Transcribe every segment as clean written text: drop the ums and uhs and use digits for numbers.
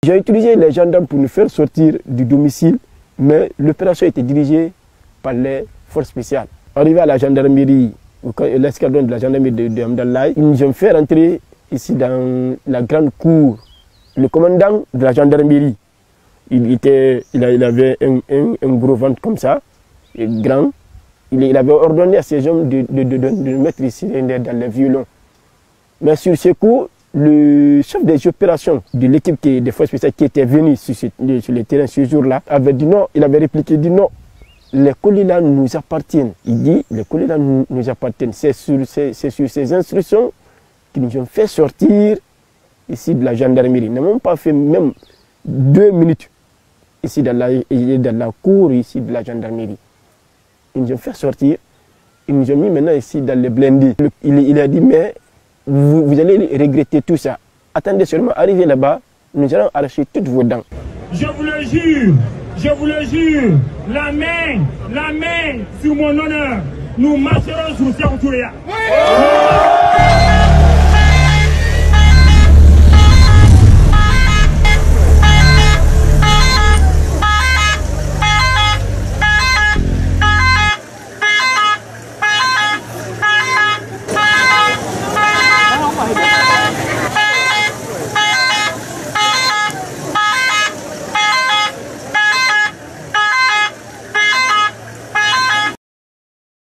J'ai utilisé les gendarmes pour nous faire sortir du domicile, mais l'opération était dirigée par les forces spéciales. Arrivé à la gendarmerie, l'escadron de la gendarmerie de Hamdallah, ils nous ont fait rentrer ici dans la grande cour. Le commandant de la gendarmerie, il avait un gros ventre comme ça, grand. Il avait ordonné à ces hommes de mettre ici dans les violons. Mais sur ce coup, le chef des opérations de l'équipe des forces spéciales qui était venu sur le terrain ce jour-là avait dit non, il avait répliqué, dit non, les colis là nous appartiennent. Il dit, les colis là nous appartiennent. C'est sur ces instructions qu'ils nous ont fait sortir ici de la gendarmerie. Ils n'ont même pas fait même 2 minutes ici dans la cour ici de la gendarmerie. Ils nous ont fait sortir, ils nous ont mis maintenant ici dans les blindés. Il a dit, mais vous allez regretter tout ça. Attendez seulement, arrivez là-bas, nous allons arracher toutes vos dents. Je vous le jure, la main sur mon honneur, nous marcherons sur Sékou Touré.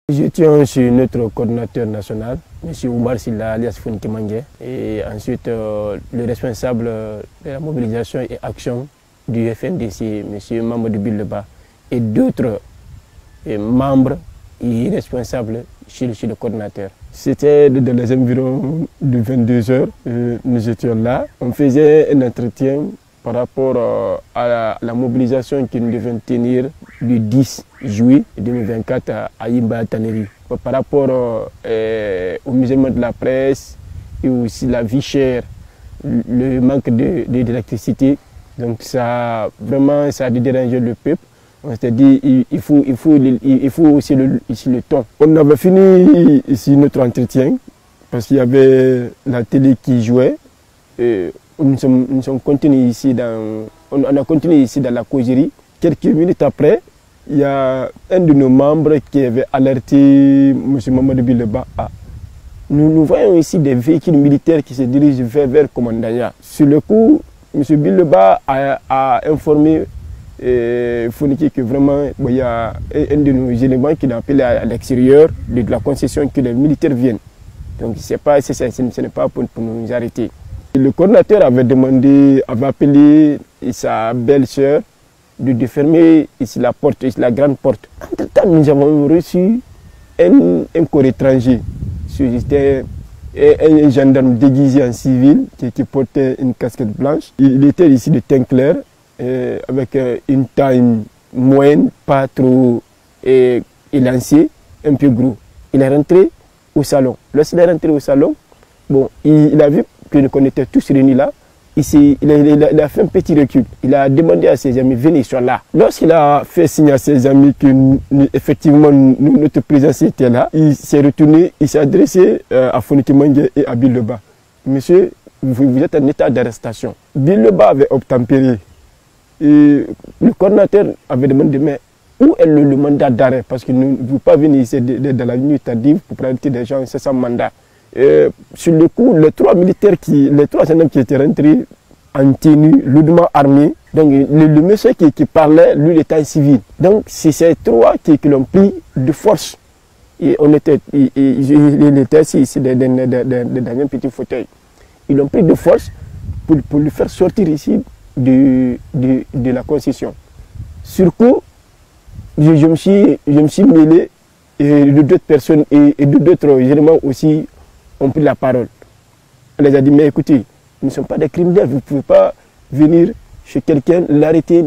Je tiens sur notre coordinateur national, M. Oumar Silla, alias Fonike Mangé, et ensuite le responsable de la mobilisation et action du FNDC, M. Mamadou Billeba, et d'autres membres et responsables chez le coordinateur. C'était dans les environs de 22 h, nous étions là. On faisait un entretien par rapport à la mobilisation que nous devions tenir le 10 juillet 2024 à Yimba Taneri. Par rapport au musulman de la presse et aussi la vie chère, le manque d'électricité. Donc ça a dérangé le peuple. On s'est dit il faut aussi le temps. On avait fini ici notre entretien parce qu'il y avait la télé qui jouait. Nous sommes continués ici on a continué ici dans la causerie. Quelques minutes après, il y a un de nos membres qui avait alerté M. Mamadou Billeba. Nous voyons ici des véhicules militaires qui se dirigent vers Commandanya. Sur le coup, M. Billeba a informé Fonike que vraiment il y a un de nos éléments qui a appelé à l'extérieur de la concession que les militaires viennent. Donc ce n'est pas pour nous arrêter. Le coordinateur avait appelé sa belle-sœur de fermer ici la porte, ici la grande porte. Entre-temps, nous avons reçu un corps étranger. C'était un gendarme déguisé en civil qui portait une casquette blanche. Il était ici de teint clair, avec une taille moyenne, pas trop élancée, un peu gros. Il est rentré au salon. Lorsqu'il est rentré au salon, bon, il a vu qu'on était tous réunis là. Ici, il a fait un petit recul. Il a demandé à ses amis, venez, ils sont là. Lorsqu'il a fait signe à ses amis que effectivement notre présence était là, il s'est retourné, il s'est adressé à Fonike Mangé et à Billeba. Monsieur, vous êtes en état d'arrestation. Billeba avait obtempéré. Et le coordinateur avait demandé, mais où est le mandat d'arrêt? Parce que nous ne pouvons pas venir ici dans la nuit tardive pour prendre des gens sans mandat. Sur le coup, les trois gendarmes qui étaient rentrés en tenue, lourdement armés, donc le monsieur qui parlait, lui, il était en civil. Donc c'est ces trois qui l'ont pris de force. Et il était assis ici dans un petit fauteuil. Ils l'ont pris de force pour le faire sortir ici de la concession. Sur le coup, je me suis mêlé et d'autres personnes et d'autres éléments aussi ont pris la parole. On les a dit, mais écoutez, nous ne sommes pas des criminels, vous ne pouvez pas venir chez quelqu'un, l'arrêter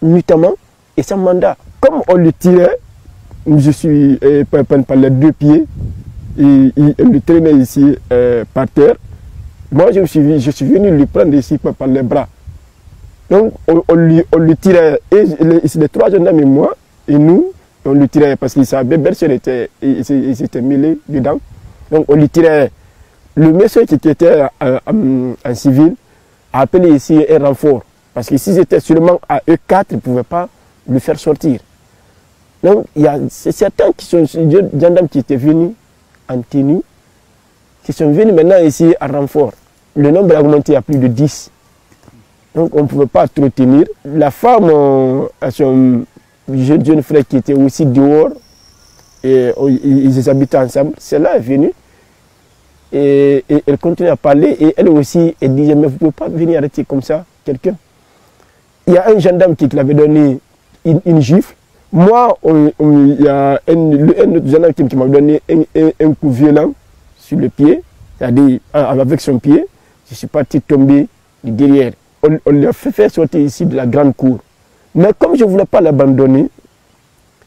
nuitamment et sans mandat. Comme on le tirait, je suis par les 2 pieds, et on le traînait ici par terre. Moi, je suis venu le prendre ici par les bras. Donc, on le tirait, et les 3 gendarmes et moi, et nous, on le tirait parce que sa belle-sœur s'était mêlée dedans. Donc on lui tirait. Le monsieur qui était en civil a appelé ici un renfort. Parce que s'ils étaient seulement à eux 4, ils ne pouvaient pas le faire sortir. Donc, c'est certains qui sont des gendarmes qui étaient venus en tenue, qui sont venus maintenant ici à renfort. Le nombre a augmenté à plus de 10. Donc, on ne pouvait pas trop tenir. La femme a son jeune frère qui était aussi dehors, et ils habitaient ensemble. Celle-là est venue. Et elle continue à parler et elle aussi, elle disait, mais vous ne pouvez pas venir arrêter comme ça quelqu'un. Il y a un gendarme qui l'avait donné une gifle. Moi, il y a un autre gendarme qui m'a donné un coup violent sur le pied, c'est-à-dire avec son pied. Je suis parti tomber derrière. On l'a fait faire sortir ici de la grande cour. Mais comme je ne voulais pas l'abandonner,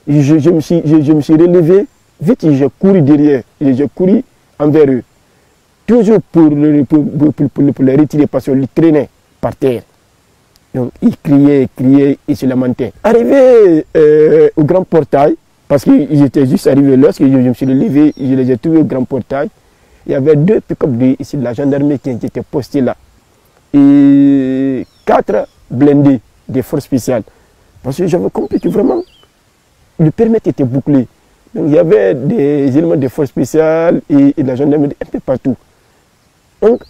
je me suis relevé, vite j'ai couru derrière, et j'ai couru envers eux. Toujours pour les retirer parce qu'on les traînait par terre. Donc ils criaient et se lamentaient. Arrivé au grand portail, parce qu'ils étaient juste arrivés lorsque je me suis levé, je les ai trouvés au grand portail. Il y avait 2 pick-up ici de la gendarmerie qui étaient postés là. Et 4 blindés des forces spéciales. Parce que j'avais compris que vraiment, le périmètre était bouclé. Donc il y avait des éléments de forces spéciales et de la gendarmerie un peu partout. Donc,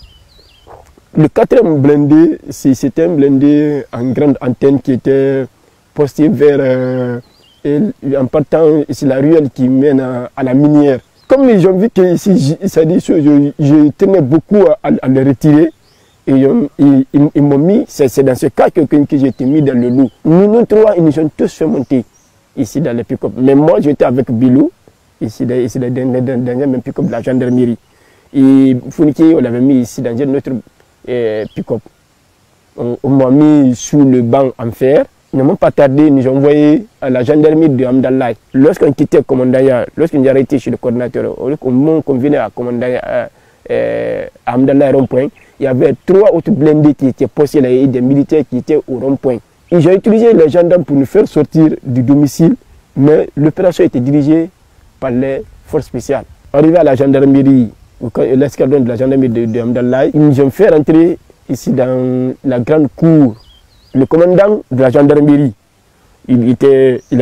le 4e blindé, c'était un blindé en grande antenne qui était posté vers, en partant ici la ruelle qui mène à la minière. Comme ils ont vu que ici, je tenais beaucoup à le retirer, et ils m'ont mis, c'est dans ce cas que j'ai été mis dans le loup. Nous 3, ils nous ont tous fait monter ici dans les pick-up. Mais moi, j'étais avec Bilou, ici dans le même pick-up de la gendarmerie. Et Founiki, on l'avait mis ici dans notre pick-up. On m'a mis sous le banc en fer. Ils n'ont pas tardé, ils nous ont envoyé à la gendarmerie de Hamdallah. Lorsqu'on quittait le commandant, lorsqu'on est arrêté chez le coordinateur, au moment qu'on venait à commandant à Hamdallah rond-point, il y avait 3 autres blindés qui étaient postés là et des militaires qui étaient au rond-point. Ils ont utilisé les gendarmes pour nous faire sortir du domicile, mais l'opération était dirigée par les forces spéciales. Arrivé à la gendarmerie, l'escadron de la gendarmerie de Hamdallah, ils nous ont fait rentrer ici dans la grande cour. Le commandant de la gendarmerie, il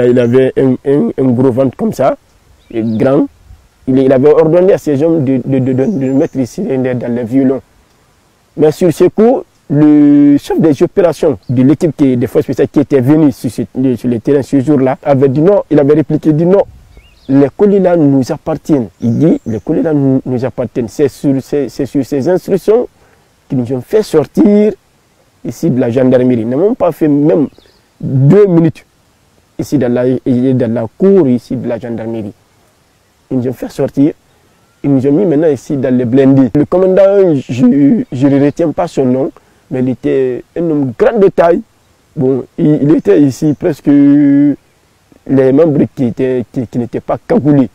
avait un gros ventre comme ça, grand. Il avait ordonné à ces hommes de mettre ici dans les violons. Mais sur ce coup, le chef des opérations de l'équipe des forces spéciales qui était venu sur le terrain ce jour-là avait dit non, il avait répliqué, dit non. Les colis là nous appartiennent. Il dit, les colis là nous appartiennent. C'est sur ces instructions qu'ils nous ont fait sortir ici de la gendarmerie. Ils n'ont pas fait même 2 minutes ici dans la cour ici de la gendarmerie. Ils nous ont fait sortir. Ils nous ont mis maintenant ici dans les blindés. Le commandant, je ne retiens pas son nom, mais il était un homme grand de taille. Bon, il était ici presque les membres qui n'étaient pas cagoulés.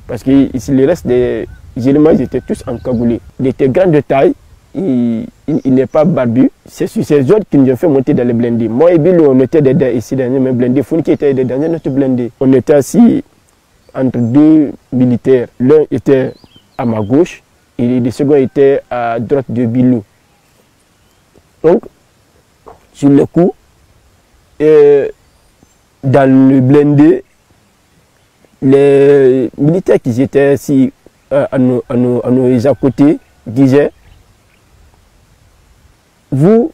Parce que ici, le reste des éléments, ils étaient tous encagoulés. Il était grand de taille, il n'est pas barbu. C'est sur ces ordres qu'ils nous ont fait monter dans les blindés. Moi et Bill, on était ici dans un blindé. Founiki était dans un autre blindé. On était assis entre 2 militaires. L'un était à ma gauche et le second était à droite de Bilou. Donc, sur le coup, dans le blindé, les militaires qui étaient assis à nos à côté disaient, vous,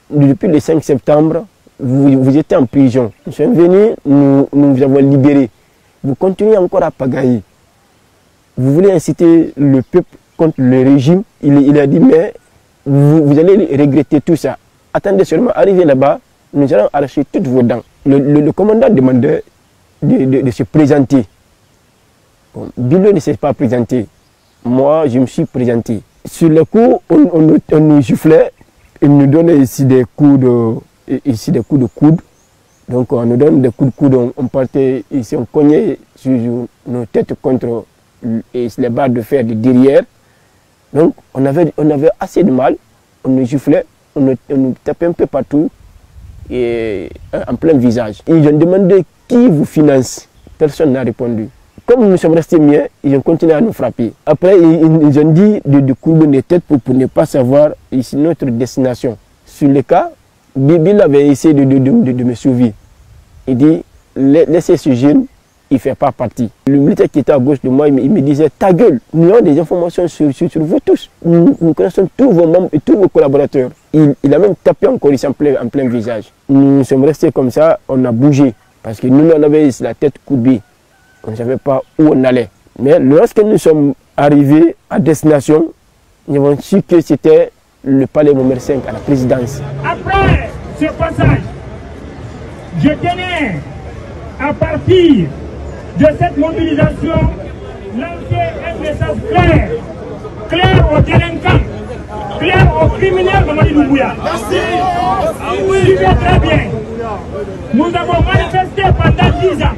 depuis le 5 septembre, vous étiez en prison. Nous sommes venus, nous vous avons libérés. Vous continuez encore à pagailler. Vous voulez inciter le peuple contre le régime. Il a dit, mais vous allez regretter tout ça. Attendez seulement, arrivez là-bas, nous allons arracher toutes vos dents. Le commandant demandait de se présenter. Bon, Bilo ne s'est pas présenté. Moi, je me suis présenté. Sur le coup, on nous giflait. Il nous donnait ici des coups de coude. Donc on nous donne des coups de coude, on partait ici, on cognait sur nos têtes contre les barres de fer de derrière. Donc on avait assez de mal, on nous giflait, on nous tapait un peu partout, et en plein visage. Ils ont demandé qui vous finance. Personne n'a répondu. Comme nous sommes restés mieux, ils ont continué à nous frapper. Après, ils ont dit de courber les têtes pour ne pas savoir ici notre destination. Sur le cas, Bill avait essayé de me sauver. Il dit, laissez ce jeune, il ne fait pas partie. Le militaire qui était à gauche de moi, il me disait, ta gueule, nous avons des informations sur vous tous. Nous connaissons tous vos membres et tous vos collaborateurs. Il a même tapé encore ici en plein visage. Nous sommes restés comme ça, on a bougé. Parce que nous, on avait la tête courbée. On ne savait pas où on allait. Mais lorsque nous sommes arrivés à destination, nous avons su que c'était le palais Mohamed V à la présidence. Après ce passage, je tenais à partir de cette mobilisation lancer un message clair aux délinquants, clair aux criminels de Mamadi Doumbouya. Suivez très bien. Nous avons manifesté pendant 10 ans.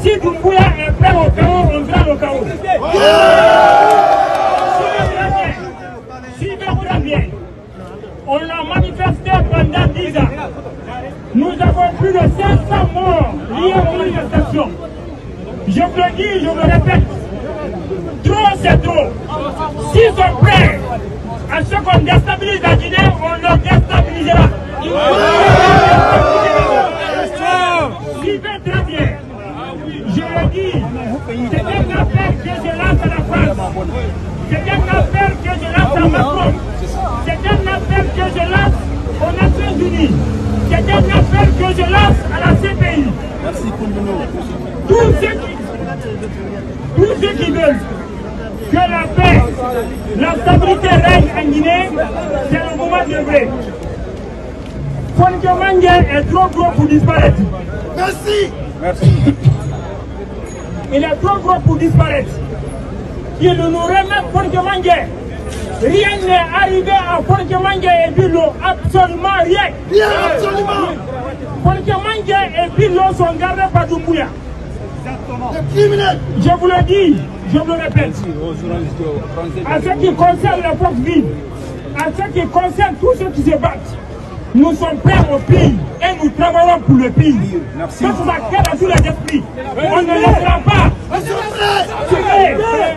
Si Doumbouya est prêt au chaos, on sera au chaos. Suivez très bien. On a manifesté pendant 10 ans. Nous avons plus de 500 morts liés aux manifestations. Je vous le dis, je vous le répète, trop c'est trop. S'ils sont prêts à ce qu'on déstabilise la Guinée, on le déstabilisera. Suivez très bien. Je le dis, c'est un appel que je lance à la France. C'est un appel que je lance à Macron. C'est un appel que je lance aux Nations Unies. C'est un appel que je lance à la CPI. Merci tous ceux qui veulent que la paix, la stabilité règne en Guinée, c'est le moment de vrai. Fonke est trop gros pour disparaître. Merci. Il est trop gros pour disparaître. Il nous remet Fonke. Rien n'est arrivé à Fonke et Bilo, absolument rien. Absolument. Fonke et Bilo sont gardés par Doumbouya. Je vous le dis, je vous le répète. À ce qui concerne la force vive, à ce qui concerne tous ceux qui se battent, nous sommes prêts au pays et nous travaillons pour le pays. C'est ça qui est dans tous les esprits. On ne laissera pas.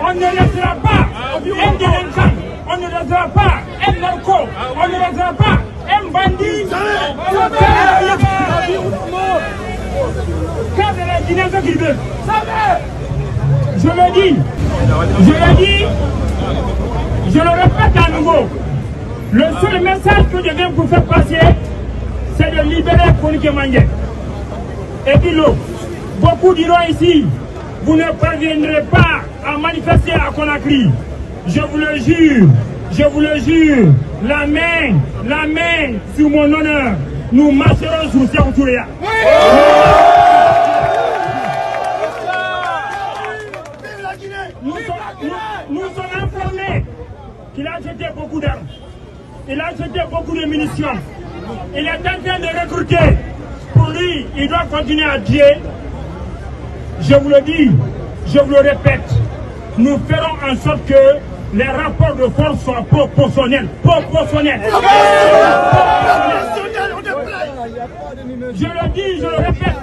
On ne laissera pas un délinquant. On ne laissera pas un narco. On ne laissera pas un bandit. Quand les Guinéens ce qu'ils veulent. Je le dis, je le répète à nouveau. Le seul message que je viens vous faire passer, c'est de libérer Fonke. Et Bilo, beaucoup diront ici, vous ne parviendrez pas à manifester à Conakry. Je vous le jure, la main sur mon honneur, nous marcherons sur Sékou Touré. Nous sommes informés qu'il a acheté beaucoup d'armes. Il a acheté beaucoup de munitions. Il est en train de recruter. Pour lui, il doit continuer à tuer. Je vous le dis, je vous le répète, nous ferons en sorte que les rapports de force soient proportionnels. Je le dis, je le répète,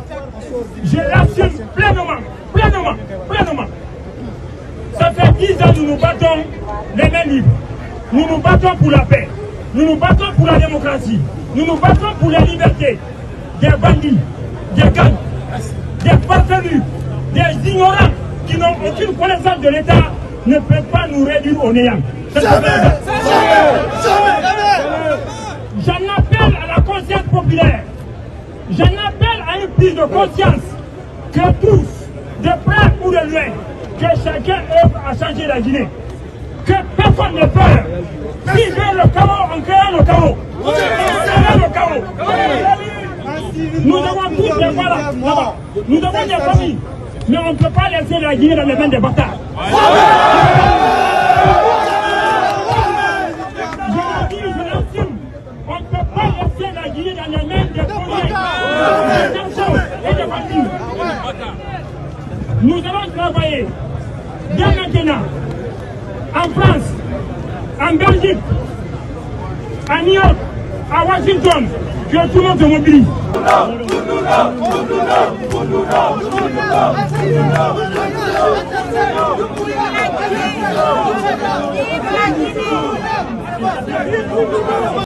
je l'assume pleinement. Ça fait 10 ans que nous nous battons les mains libres. Nous nous battons pour la paix. Nous nous battons pour la démocratie. Nous nous battons pour la liberté. Des bandits, des gangs, des parvenus, des ignorants qui n'ont aucune connaissance de l'État ne peuvent pas nous réduire au néant. J'en appelle à la conscience populaire. J'en appelle à une prise de conscience que tous, de près ou de loin, que chacun œuvre à changer la Guinée. Que personne ne peur. S'il veut le chaos, on crée le chaos. Nous avons tous des parents là-bas. Nous avons des familles. Mais on ne peut pas laisser la Guinée dans les mains des bâtards. Je le dis, je l'assume. On ne peut pas laisser la Guinée dans les mains des policiers, des et des bandits. Nous allons travailler dès maintenant en France, en Belgique, à New York, à Washington, que tout le monde se mobilise.